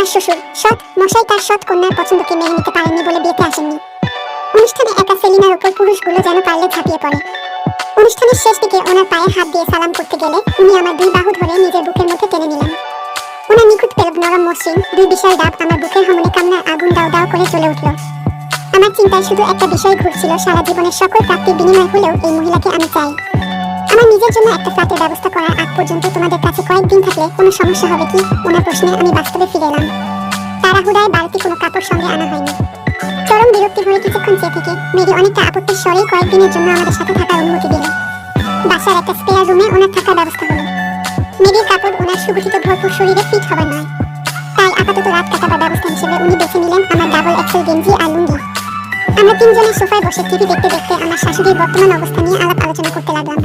ওনার শ্বশুর সৎ মশাই তার সৎ কন্যার পছন্দকে মেনে নিতে পারেননি বলে বিয়েতে আসেননি। অনুষ্ঠানে একা সেলিনার উপর পুরুষগুলো যেন পারলে ঝাঁপিয়ে পড়ে। অনুষ্ঠানের শেষ দিকে ওনার পায়ে হাত দিয়ে সালাম করতে গেলে উনি আমার দুই বাহু ধরে নিজের বুকের মধ্যে টেনে নিলেন। ওনার নিখুঁত পেলব নরম মসৃণ দুই বিশাল ডাব আমার বুকের হামনে কামনার আগুন দাও দাও করে জ্বলে উঠল। আমার চিন্তায় শুধু একটা বিষয় ঘুরছিল, সারা জীবনের সকল প্রাপ্তির বিনিময় হলেও এই মহিলাকে আমি চাই। আমার নিজের জন্য একটা ফ্ল্যাটের ব্যবস্থা করার আগ পর্যন্ত তোমাদের কাছে কয়েকদিন থাকলে কোনো সমস্যা হবে কি? ওনার প্রশ্নে আমি বাস্তবে ফিরে এলাম। তাড়াহুড়ায় বাড়তি কোনো কাপড় সঙ্গে আনা হয়নি। চরম বিরক্তি হয়ে কিছুক্ষণ চেয়ে থেকে মেরি অনেকটা আপত্তির স্বরেই কয়েকদিনের জন্য আমাদের সাথে থাকার অনুমতি দিল। বাসার একটা স্পেয়ার রুমে ওনার থাকার ব্যবস্থা হলো। মেরির কাপড় ওনার সুগঠিত ভরপুর শরীরে ফিট হবার নয়, তাই আপাতত রাত কাটাবার ব্যবস্থা হিসেবে উনি বেছে নিলেন আমার ডাবল এক্সেল গেঞ্জি আর লুঙ্গি। আমরা তিনজনের সোফায় বসে টিভি দেখতে দেখতে আমার শাশুড়ির বর্তমান অবস্থা নিয়ে আলাপ আলোচনা করতে লাগলাম।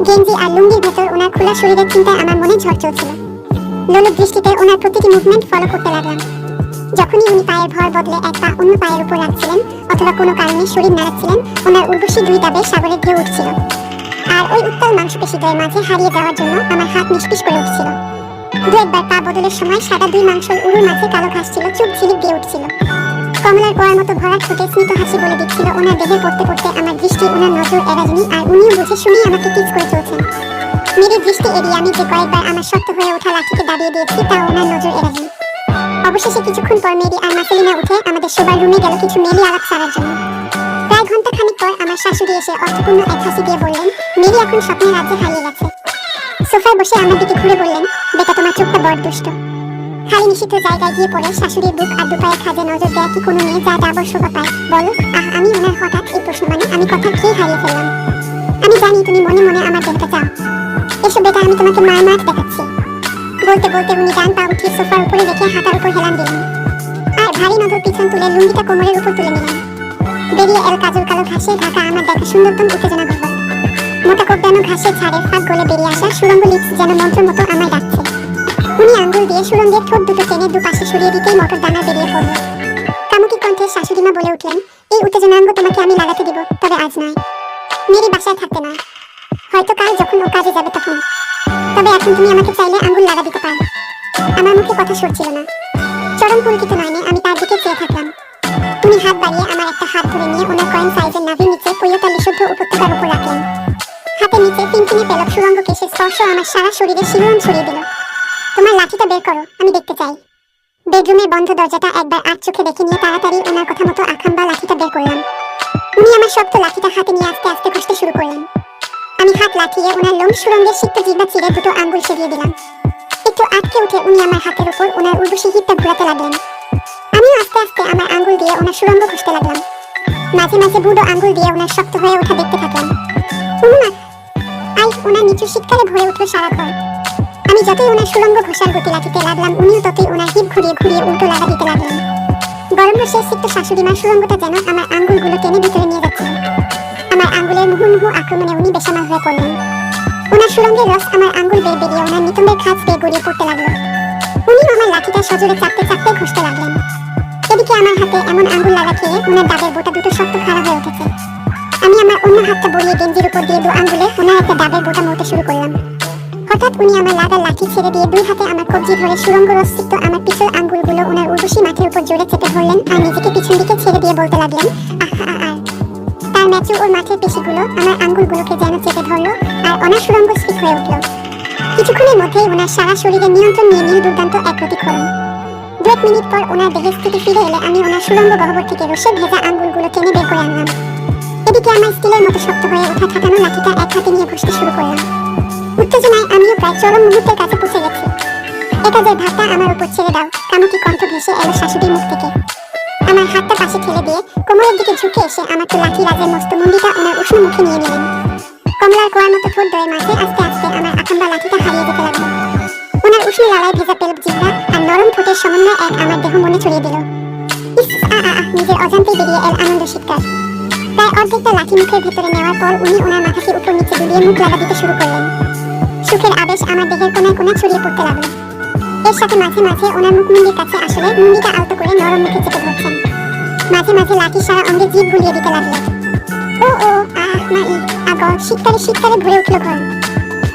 গেঞ্জি আর লুঙ্গির ভেতর ওনার খোলা শরীরের চিন্তায় আমার মনে ঝড় চলছিল। লোলুপ দৃষ্টিতে ওনার প্রতিটি মুভমেন্ট ফলো করতে লাগলাম। যখনই উনি পায়ের ভর বদলে এক পা অন্য পায়ের উপর রাখছিলেন অথবা কোনো কারণে শরীর নাড়াচ্ছিলেন, ওনার উর্বশী দুই ডাবে সাগরের ঢেউ উঠছিল। আর ওই উত্তাল মাংসপেশিদ্বয়ের মাঝে হারিয়ে যাওয়ার জন্য আমার হাত নিষ্পিস করে উঠছিল। দু একবার পা বদলের সময় সাদা দুই মাংসের উড়ুর মাঝে কালো ঘাস ছিল, চুপ ঝিলিক দিয়ে উঠছিল। কমলার কোয়ার মতো ভরা ঠোঁটে স্মিত হাসি বলে দিচ্ছিল ওনার দেহে পড়তে পড়তে আমার দৃষ্টি ওনার নজর এড়ায়নি, আর উনিও বুঝে শুনেই আমাকে টিচ করে চলছেন। মেরির দৃষ্টি এড়িয়ে আমি যে কয়েকবার আমার শক্ত হয়ে ওঠা লাঠিকে দাবিয়ে দিয়েছি তা ওনার নজর এড়ায়নি। অবশেষে কিছুক্ষণ পর মেরি আর মাসেলিনা উঠে আমাদের শোবার রুমে গেল কিছু মেলি আলাপ সারার জন্য। প্রায় ঘন্টা খানিক পর আমার শাশুড়ি এসে অর্থপূর্ণ এক হাসি দিয়ে বললেন, মেরি এখন স্বপ্নের রাজ্যে হারিয়ে গেছে। সোফায় বসে আমার দিকে ঘুরে বললেন, বেটা তোমার চোখটা বড় দুষ্ট। খালি নিষিদ্ধ জায়গায় গিয়ে পড়ে শাশুড়ির বুক আর দুপায়ের খাজে নজর দেয়া কি কোনো মেয়ে যা ডাবর শোভা পায় বলো? আমি ওনার হঠাৎ এই প্রশ্ন মানে আমি কথা খেয়ে হারিয়ে ফেললাম। আমি জানি তুমি মনে মনে আমার দেহটা চাও। এসো বেটা, আমি তোমাকে মার দেখাচ্ছি। বলতে বলতে উনি ডান পা উঠিয়ে সোফার উপরে রেখে হাঁটার উপর হেলান দিলেন আর ভারী নজর পিছন তুলে লুঙ্গিটা কোমরের উপর তুলে নিলেন। বেরিয়ে এল কাজল কালো ঘাসে ঢাকা আমার দেখা সুন্দরতম উত্তেজনা ভবন। মোটা কোপদানো ঘাসের ছাড়ে ফাঁক গলে বেরিয়ে আসা সুরঙ্গ লিপস যেন মন্ত্রের মতো আমায় ডাকছে। উনি আঙ্গুল দিয়ে সুরঙ্গের ঠোঁট দুটো টেনে দুপাশে সরিয়ে দিতেই মটর দানা বেরিয়ে পড়ল। কামুকি কণ্ঠে শাশুড়িমা বলে উঠলেন, এই উত্তেজনাঙ্গ তোমাকে আমি লাগাতে দিব, তবে আজ নয়। মেরি বাসায় থাকতে নয়, হয়তো কাল যখন ও কাজে যাবে তখন। তবে এখন তুমি আমাকে চাইলে আঙ্গুল লাগা দিতে পারো। আমার মুখে কথা সরছিল না। চরম পুলকিত নয়নে আমি তার দিকে চেয়ে থাকলাম। উনি হাত বাড়িয়ে আমার একটা হাত ধরে নিয়ে ওনার কয়েন সাইজের নাভির নিচে পৈয়তা বিশুদ্ধ উপত্যকার উপর রাখলেন। হাতের নিচে ফিনফিনে পেলক সুরঙ্গ কেশের স্পর্শ আমার সারা শরীরে শিহরণ ছড়িয়ে দিল। তোমার লাঠিটা বের করো, আমি দেখতে চাই। বেডরুমের বন্ধ দরজাটা একবার আট চোখে দেখে নিয়ে তাড়াতাড়ি ওনার কথা মতো আখাম্বা লাঠিটা বের করলাম। উনি আমার শক্ত লাঠিটা হাতে নিয়ে আস্তে আস্তে ঘষতে শুরু করলেন। আমি হাত লাঠিয়ে ওনার লোম সুরঙ্গের সিক্ত জিহ্বা চিরে দুটো আঙ্গুল সরিয়ে দিলাম। একটু আটকে উঠে উনি আমার হাতের উপর ওনার উর্বশী হিপটা ঘোরাতে লাগলেন। আমিও আস্তে আস্তে আমার আঙ্গুল দিয়ে ওনার সুরঙ্গ ঘষতে লাগলাম। মাঝে মাঝে বুড়ো আঙ্গুল দিয়ে ওনার শক্ত হয়ে ওঠা দেখতে থাকলাম। ওনার নিচু শীতকালে ভরে উঠল সারা ঘর। আমি যতই ওনার সুরঙ্গ ঘষার গতি লাঠিতে লাগলাম, উনিও ততই ওনার হিপ ঘুরিয়ে ঘুরিয়ে উল্টো লাগা দিতে লাগলেন। গরম রসের সিক্ত শাশুড়িমার সুরঙ্গটা যেন আমার আঙ্গুলগুলো টেনে ভিতরে নিয়ে যাচ্ছিল। আমার আঙ্গুলের মুহুর্মুহু আক্রমণে উনি বেসামাল হয়ে পড়লেন। ওনার সুরঙ্গের রস আমার আঙ্গুল বেয়ে বেরিয়ে ওনার নিতম্বের খাঁজ বেয়ে গড়িয়ে পড়তে লাগলো। উনি আমার লাঠিটা সজোরে চাপতে চাপতে ঘষতে লাগলেন। এদিকে আমার হাতে এমন আঙ্গুল লাগা খেয়ে ওনার ডাবের বোটা দুটো শক্ত খাড়া হয়ে উঠেছে। আমি আমার অন্য হাতটা বড়িয়ে গেঞ্জির উপর দিয়ে দু আঙ্গুলে ওনার একটা ডাবের বোটা মরতে শুরু করলাম। হঠাৎ উনি আমার লাগার লাঠি ছেড়ে দিয়ে দুই হাতে আমার কবজি ধরে সুরঙ্গ রসযুক্ত আমার পিছল আঙ্গুলগুলো ওনার উর্বশী মাথার উপর জোরে চেপে ধরলেন আর নিজেকে পিছন দিকে ছেড়ে দিয়ে বলতে লাগলেন, তার ম্যাচু ওর মাথার পেশিগুলো আমার আঙ্গুলগুলোকে যেন চেপে ধরলো আর ওনার সুরঙ্গ স্থির হয়ে উঠল। কিছুক্ষণের মধ্যেই ওনার সারা শরীরে নিয়ন্ত্রণ নিয়ে নিল দুর্দান্ত এক প্রতিফলন। 2 মিনিট পর ওনার দেহের স্থিতি ফিরে এলে আমি ওনার সুরঙ্গ গহ্বর থেকে রসে ভেজা আঙ্গুলগুলো টেনে বের করে আনলাম। এদিকে আমার স্টিলের মতো শক্ত হয়ে ওঠা ঠাকানো লাঠিটা এক হাতে নিয়ে ঘষতে শুরু করলাম। উত্তেজনায় আমিও প্রায় চরম মুহূর্তের কাছে পৌঁছে গেছি। এ কাজের ভাতটা আমার উপর ছেড়ে দাও, কামুকি কণ্ঠ ভেসে এলো শাশুড়ির মুখ থেকে। আমার হাতটা পাশে ঠেলে দিয়ে কোমরের দিকে ঝুঁকে এসে আমার তো লাঠি রাজের মস্ত মুন্ডিটা ওনার উষ্ণ মুখে নিয়ে নিলেন। কমলার কোয়ার মতো ঠোঁট দয়ের মাঝে আস্তে আস্তে আমার আখাম্বা লাঠিটা হারিয়ে যেতে লাগলো। ওনার উষ্ণ লালায় ভেজা পেলব জিহ্বা আর নরম ঠোঁটের সমন্বয় এক আমার দেহ মনে ছড়িয়ে দিল। নিজের অজান্তেই বেরিয়ে এল আনন্দ শীতকার। প্রায় অর্ধেকটা লাঠি মুখের ভেতরে নেওয়ার পর উনি ওনার মাথাকে উপর নিচে দুলিয়ে মুখ লাগা দিতে শুরু করলেন। সুখের আবেশ আমার দেহের কোনায় কোনায় ছড়িয়ে পড়তে লাগলো। এর সাথে মাঝে মাঝে ওনার মুখমুন্ডির কাছে আসলে মুন্ডিটা আলতো করে নরম মুখে চেপে ধরছেন। মাঝে মাঝে লাঠি সারা অঙ্গে জিভ গুলিয়ে দিতে লাগলো। শীতকালে ভরে উঠল ঘর।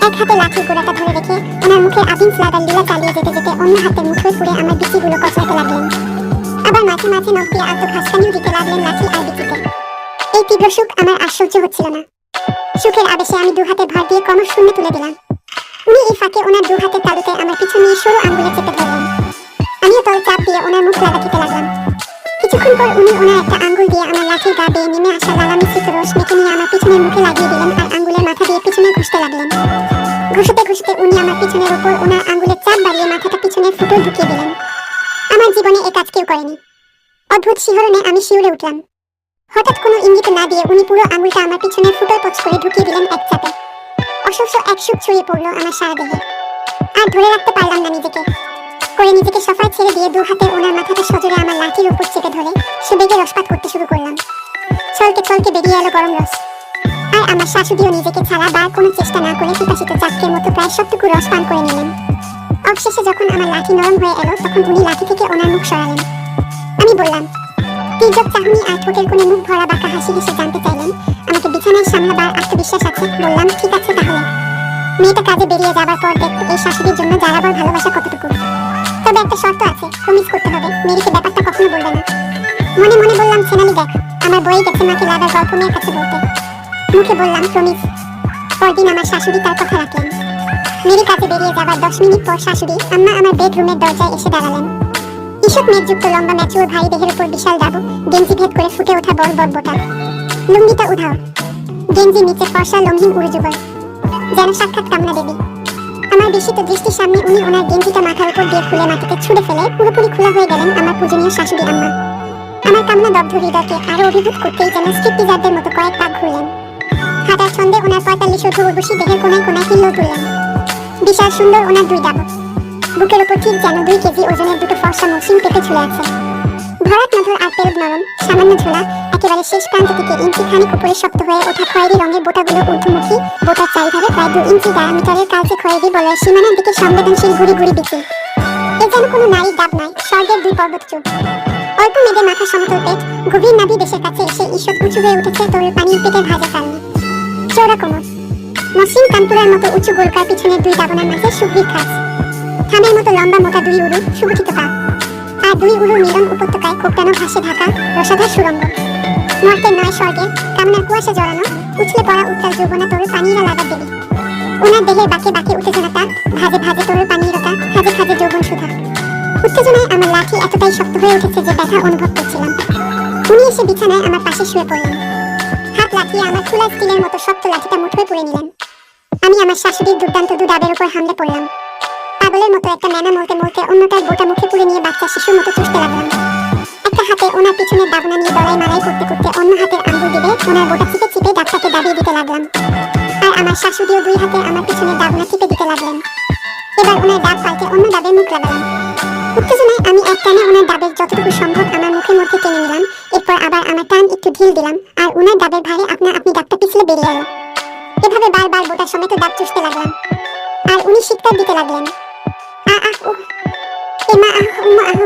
এক হাতে লাঠির গোড়াটা ধরে রেখে ওনার মুখের আবিন ফ্লাদার লীলা চালিয়ে যেতে যেতে অন্য হাতের মুঠোয় পুরে আমার বিচিগুলো কচলাতে লাগলেন। আবার মাঝে মাঝে নখ দিয়ে আলতো ঘাসকানিও দিতে লাগলেন লাঠি আর বিচিতে। এই তীব্র সুখ আমার আর সহ্য হচ্ছিল না। সুখের আবেশে আমি দু হাতে ভর দিয়ে কমর শূন্য তুলে দিলাম। উনি এই ফাঁকে ওনার দু হাতের তালুতে আমার পিছু নিয়ে সরু আঙ্গুলে চেপে ধরলেন। আমিও তল চাপ দিয়ে ওনার মুখ লাগাতে লাগলাম। কিছুক্ষণ পর উনি ওনার একটা আঙ্গুল দিয়ে আমার লাঠির গা বেয়ে নেমে আসা লালা মিশ্রিত রস মেখে নিয়ে আমার পিছনের মুখে লাগিয়ে দিলেন আর আঙ্গুলের মাথা দিয়ে পিছনে ঘষতে লাগলেন। ঘষতে ঘষতে উনি আমার পিছনের ওপর ওনার আঙ্গুলের চাপ বাড়িয়ে মাথাটা পিছনের ফুটো ঢুকিয়ে দিলেন। আমার জীবনে এ কাজ কেউ করেনি। অদ্ভুত শিহরণে আমি শিউরে উঠলাম। হঠাৎ কোনো ইঙ্গিত না দিয়ে উনি পুরো আঙ্গুলটা আমার পিছনের ফুটোয় পচ করে ঢুকিয়ে দিলেন এক চাপে। অসহ্য এক সুখ ছড়িয়ে পড়লো আমার সারা দেহে। আর ধরে রাখতে পারলাম না নিজেকে। নিজেকে সফায় ছেড়ে দিয়ে দু হাতে ওনার মাথাটা সজোরে আমার লাঠির উপর চেপে ধরে সে বেগে রসপাত করতে শুরু করলাম। ছলকে ছলকে বেরিয়ে এলো গরম রস। আর আমার শাশুড়িও নিজেকে ছাড়া বার কোনো চেষ্টা না করে পিপাসিত চাকরির মতো প্রায় সবটুকু রস পান করে নিলেন। অবশেষে যখন আমার লাঠি নরম হয়ে এলো তখন উনি লাঠি থেকে ওনার মুখ সরালেন। আমি বললাম, তীর্যক চাহনি আর ঠোঁটের কোণে মুখ ভরা বাঁকা হাসি হেসে জানতে চাইলেন আমাকে বিছানায় সামলাবার আত্মবিশ্বাস আছে। বললাম, ঠিক আছে তাহলে। মেয়েটা কাজে বেরিয়ে যাবার পর দেখতো এই শাশুড়ির জন্য জানাবার ভালোবাসা কতটুকু। তবে একটা শর্ত আছে, প্রমিস করতে হবে মেরিকে ব্যাপারটা কখনো বলবে না। মনে মনে বললাম, ছেনালি দেখ, আমার বই গেছে মাকে লাগার গল্প মেয়ের কাছে বলতে। মুখে বললাম প্রমিস। পরদিন আমার শাশুড়ি তার কথা রাখলেন। মেরি কাজে বেরিয়ে যাবার 10 মিনিট পর শাশুড়ি আম্মা আমার বেডরুমের দরজায় এসে দাঁড়ালেন। ঈষৎ মেঘযুক্ত লম্বা ম্যাচুর ভারী দেহের উপর বিশাল ডাবু, গেঞ্জি ভেদ করে ফুটে ওঠা বড় বড় বোটা, লুঙ্গিটা উধাও, গেঞ্জি নিচে ফর্সা লঙ্ঘিন উড়ুযুগল, যেন সাক্ষাৎ কামনা দেবী। আমার বিস্মিত দৃষ্টির সামনে উনি ওনার গেঞ্জিটা মাথার উপর দিয়ে খুলে মাটিতে ছুঁড়ে ফেলে পুরোপুরি খোলা হয়ে গেলেন আমার পূজনীয় শাশুড়ি আম্মা। আমার কামনা দগ্ধ হৃদয়কে আরো অভিভূত করতেই যেন স্ট্রিপটিজারদের মতো কয়েক পাক ঘুরলেন। হাঁটার ছন্দে ওনার 45 অর্ধ উর্বশী দেহের কোনায় কোনায় কিল্লো তুললেন। বিশাল সুন্দর ওনার দুই ডাবু, বুকের উপর ঠিক যেন 2 কেজি ওজনের দুটো ফর্সা মসৃণ পেটে ঝুলে আছে। ভরাট নধর আর পেলব নরম, সামান্য ঝোলা, একেবারে শেষ প্রান্ত থেকে ইঞ্চি খানিক উপরে শক্ত হয়ে ওঠা খয়েরি রঙের বোটাগুলো ঊর্ধ্বমুখী, বোটার চারিধারে প্রায় 2 ইঞ্চি ডায়ামিটারের কালচে খয়েরি বলয়ের সীমানার দিকে সংবেদনশীল ঘুরি ঘুরি বিচি। এ যেন কোনো নারীর ডাব নয়, স্বর্গের 2 পর্বত চূড়। অল্প মেঘে মাথা সমতল পেট, গভীর নাভি দেশের কাছে এসে ঈষৎ উঁচু হয়ে উঠেছে তরুর পানির পেটের ভাজা কালনি। চওড়া কোমর, মসৃণ কানপুরার মতো উঁচু গোলকার পিছনের 2 দাবনের মাঝে সুগভীর খাঁজ, থামের মতো লম্বা মোটা 2 উরু, সুগঠিত পা, আর 2 উরুর মিলন উপত্যকায় কোপটানো ঘাসে ঢাকা রসাধার সুরঙ্গ। নর্তের নয় স্বর্গের, কামনার কুয়াশা জড়ানো, উছলে পড়া উত্তাল যৌবনা তরুর পানিরা লাগার দেবী। ওনার দেহের বাঁকে বাঁকে উত্তেজনাটা, ভাজে ভাজে তরুর পানিরতা, খাজে খাজে যৌবন সুধা। উত্তেজনায় আমার লাঠি এতটাই শক্ত হয়ে উঠেছে যে ব্যথা অনুভব করছিলাম। উনি এসে বিছানায় আমার পাশে শুয়ে পড়লেন। হাত লাঠিয়ে আমার খোলা স্টিলের মতো শক্ত লাঠিটা মুঠোয় পুরে নিলেন। আমি আমার শাশুড়ির দুর্দান্ত 2 ডাবের উপর হামলে পড়লাম। পাগলের মতো একটা মেনা মলতে মলতে অন্যটার বোটা মুখে পুরে নিয়ে বাচ্চা শিশুর মতো চুষতে লাগলাম। একটা হাতে ওনার পিছনের দাবনা নিয়ে দলাই মালাই করতে করতে অন্য হাতের আঙ্গুল দিয়ে ওনার বোটা চিপে চিপে ডাবটাকে দাবিয়ে দিতে লাগলাম। আর আমার শাশুড়িও 2 হাতে আমার পিছনের দাবনা চিপে দিতে লাগলেন। এবার ওনার ডাব পাল্টে অন্য ডাবে মুখ লাগালাম। উত্তেজনায় আমি এক টানে ওনার ডাবের যতটুকু সম্ভব আমার মুখের মধ্যে টেনে নিলাম। এরপর আবার আমার টান একটু ঢিল দিলাম আর ওনার ডাবের ভারে আপনি ডাবটা পিছলে বেরিয়ে এলো। এভাবে বারবার বোটা সমেত ডাব চুষতে লাগলাম। আর উনি শিকদার দিতে লাগলেন,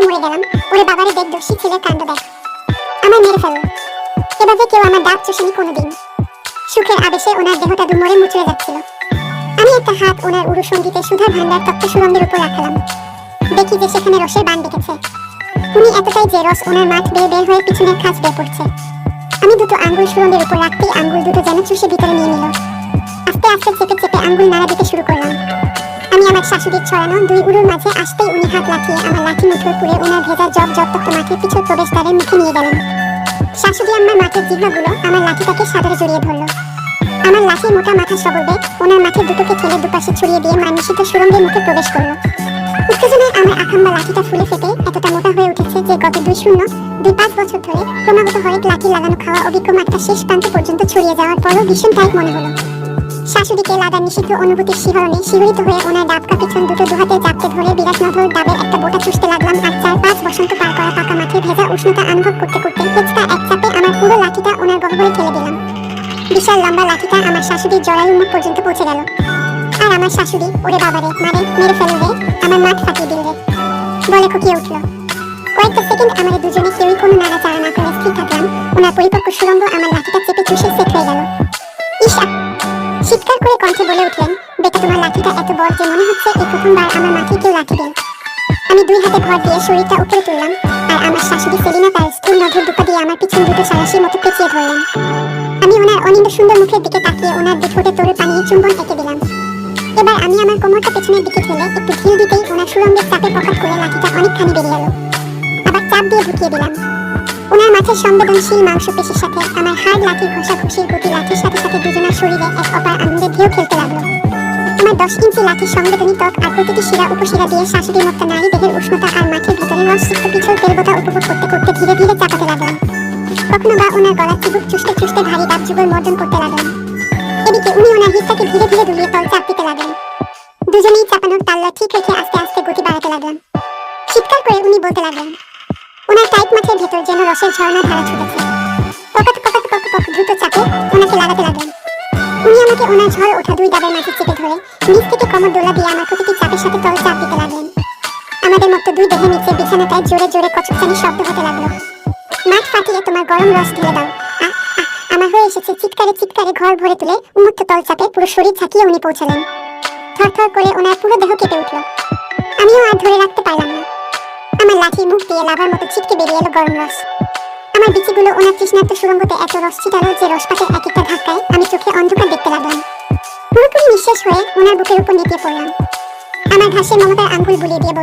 মরে গেলাম, ওরে বাবারে দেখ দোষী ছেলের কাণ্ড দেখ, আমার মেরে ফেলো। এভাবে কেউ আমার ডাব চষেনি কোনোদিন। সুখের আবেশে ওনার দেহটা দুমড়ে মুচড়ে যাচ্ছিল। আমি একটা হাত ওনার উরু সঙ্গীতে সুধার ভান্ডার তপ্ত সুরঙ্গের উপর রাখলাম। দেখি যে সেখানে রসের বান ডেকেছে। উনি এতটাই যে রস ওনার মাঠ বেয়ে বের হয়ে পিছনের খাঁজ বেয়ে পড়ছে। আমি 2 আঙ্গুল সুরঙ্গের উপর রাখতেই আঙ্গুল 2 যেন চুষে ভিতরে নিয়ে নিল। আস্তে আস্তে চেপে চেপে আঙ্গুল নাড়া দিতে শুরু করলাম। আমি আমার শাশুড়ির ছড়ানো 2 উরুর মাঝে আসতেই উনি হাত লাঠিয়ে আমার লাঠি মুঠোয় পুরে ওনার ভেজা জব তক্ত মাঠের পিছর প্রবেশদ্বারের মুখে নিয়ে গেলেন। শাশুড়ি আমার মাঠের জিহ্বাগুলো আমার লাঠিটাকে সাদরে জড়িয়ে ধরল। আমার লাঠির মোটা মাথা সবরবে ওনার মাঠের দুটোকে ঠেলে দুপাশে ছড়িয়ে দিয়ে মানসিক সুরঙ্গের মুখে প্রবেশ করল। উত্তেজনায় আমার আখাম্বা লাঠিটা ফুলে ফেটে এতটা মোটা হয়ে উঠেছে যে গত 2-5 বছর ধরে ক্রমাগত হরেক লাঠি লাগানো খাওয়া অভিজ্ঞ মাঠটা শেষ প্রান্ত পর্যন্ত ছড়িয়ে যাওয়ার পরও ভীষণ টাইট মনে হলো। শাশুড়িকে লাগা নিষিদ্ধ অনুভূতির শিহরণে শিহরিত হয়ে ওনার ডাবকা পিছন 2 হাতে চাপতে ধরে বিরাট নধর ডাবের একটা বোটা চুষতে লাগলাম। আর 4-5 বসন্ত পার করা পাকা মাঠে ভেজা উষ্ণতা অনুভব করতে করতে হেঁচকা এক চাপে আমার পুরো লাঠিটা ওনার গহ্বরে ঠেলে দিলাম। বিশাল লম্বা লাঠিটা আমার শাশুড়ির জরায়ুর মুখ পর্যন্ত পৌঁছে গেল। আর আমার শাশুড়ি, ওরে বাবারে, মেরে ফেলো রে, আমার মাঠ ফাটিয়ে দিল রে বলে খুকিয়ে উঠল। কয়েকটা সেকেন্ড আমাদের দুজনে কেউই কোনো নাড়াচাড়া না করে স্থির থাকলাম। ওনার পরিপক্ক সুরঙ্গ আমার লাঠিটা চেপে চুষে সেট হয়ে গেল। ঈশা চিৎকার করে কণ্ঠে বলে উঠলেন, বেটা, তোমার লাঠিটা এত বড় যে মনে হচ্ছে এই প্রথমবার আমার মাথায় কেউ লাঠি দিল। আমি দুই হাতে ভর দিয়ে শরীরটা উপরে তুললাম, আর আমার শাশুড়ি সেলিনা তার স্থূল নধর দুপা দিয়ে আমার পিছন দুটো সারাশির মতো পেঁচিয়ে ধরলেন। আমি ওনার অনিন্দ সুন্দর মুখের দিকে তাকিয়ে ওনার দুই ঠোঁটে তরুর পানি চুম্বন এঁকে দিলাম। এবার আমি আমার কোমরটা পেছনের দিকে ঠেলে একটু ঢিল দিতেই ওনার সুরঙ্গের চাপে পকাট করে লাঠিটা অনেকখানি বেরিয়ে এলো। আবার চাপ দিয়ে ঢুকিয়ে দিলাম। ওনার মাথার সংবেদনশীল মাংসপেশির সাথে আমার হাড় লাঠির ঘষাঘষির গতি লাঠির সাথে সাথে দুজনের শরীরে এক অপার আনন্দে ঢেউ খেলতে লাগলো। আমার 10 ইঞ্চি লাঠির সংবেদনী ত্বক আর প্রতিটি শিরা উপশিরা দিয়ে শাশুড়ির মতো নারী দেহের উষ্ণতা আর মাঠের ভেতরে রসযুক্ত পিছল তেলবোতা উপভোগ করতে করতে ধীরে ধীরে চাপাতে লাগলাম। কখনো বা ওনার গলার চিবুক চুষতে চুষতে ভারী দাঁত যুগল মর্দন করতে লাগলাম। এদিকে উনি ওনার হিটটাকে ধীরে ধীরে দুলিয়ে তল চাপ দিতে লাগলেন। দুজনেই চাপানোর তাল্লা ঠিক রেখে আস্তে আস্তে গতি বাড়াতে লাগলাম। চিৎকার করে উনি বলতে লাগলেন। ওনার টাইট মাঠের ভেতর যেন রসের ঝর্ণা ধারা ছুটেছে। পকাত পকাত পক পক দ্রুত চাপে ওনাকে লাগাতে লাগলেন। উনি আমাকে ওনার ঝড় ওঠা দুই ডাবের মাঝে চেপে ধরে নিচ থেকে কোমর দোলা দিয়ে আমার প্রতিটি চাপের সাথে তল চাপ দিতে লাগলেন। আমাদের মতো দুই দেহের নিচে বিছানাটায় জোরে জোরে কচকচানি শব্দ হতে লাগলো। মাঠ ফাটিয়ে তোমার গরম রস ঢেলে দাও। আমার হয়ে এসেছে। চিৎকারে চিৎকারে ঘর ভরে তুলে উন্মুক্ত তল চাপে পুরো শরীর ঝাঁকিয়ে উনি পৌঁছালেন। থরথর করে ওনার পুরো দেহ কেঁপে উঠল। আমিও আর ধরে রাখতে পারলাম না। আমার লাঠির মুখ দিয়ে লাভার মতো ছিটকে বেরিয়ে এলো গরম রস। আমার বিচিগুলো ওনার তৃষ্ণার্ত সুরঙ্গতে এত রস ছিটালো যে রসপাতের এক একটা ধাক্কায় আমি চোখে অন্ধকার দেখতে লাগলাম। পুরোপুরি নিঃশেষ হয়ে ওনার বুকের উপর নেতিয়ে পড়লাম। আমার ঘাসের মমতার আঙ্গুল বুলিয়ে দিয়ে